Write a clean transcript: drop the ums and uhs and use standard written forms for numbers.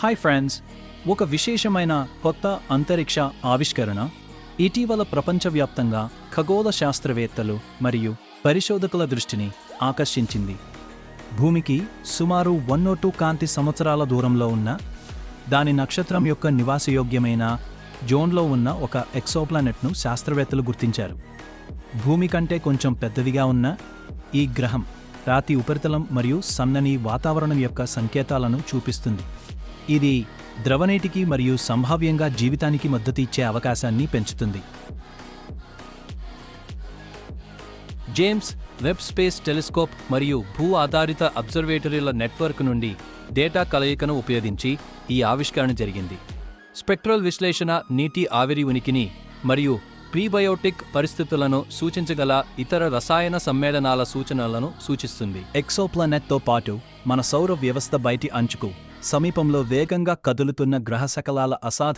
Hi friends, ఒక విశేషమైన కొత్త అంతరిక్ష ఆవిష్కరణ ఇటీవల ప్రపంచవ్యాప్తంగా ఖగోళ శాస్త్రవేత్తలు మరియు పరిశోధకుల దృష్టిని ఆకర్షించింది. భూమికి సుమారు 102 కాంతి సంవత్సరాల దూరంలో ఉన్న దాని నక్షత్రం యొక్క నివాసయోగ్యమైన జోన్లో ఉన్న ఒక ఎక్సోప్లానెట్ను శాస్త్రవేత్తలు గుర్తించారు. భూమి కంటే కొంచెం పెద్దదిగా ఉన్న ఈ గ్రహం రాతి ఉపరితలం మరియు సన్నని వాతావరణం యొక్క సంకేతాలను చూపిస్తుంది. ఇది ద్రవనీటికి మరియు సంభావ్యంగా జీవితానికి మద్దతు ఇచ్చే అవకాశాన్ని పెంచుతుంది. జేమ్స్ వెబ్ స్పేస్ టెలిస్కోప్ మరియు భూ ఆధారిత అబ్జర్వేటరీల నెట్వర్క్ నుండి డేటా కలయికను ఉపయోగించి ఈ ఆవిష్కరణ జరిగింది. స్పెక్ట్రల్ విశ్లేషణ నీటి ఆవిరి ఉనికిని మరియు ప్రీబయోటిక్ పరిస్థితులను సూచించగల ఇతర రసాయన సమ్మేళనాల సూచనలను సూచిస్తుంది. ఎక్సోప్లానెట్తో పాటు మన సౌర వ్యవస్థ బయటి అంచుకు సమీపంలో వేగంగా కదులుతున్న గ్రహశకలాల అసాధారణ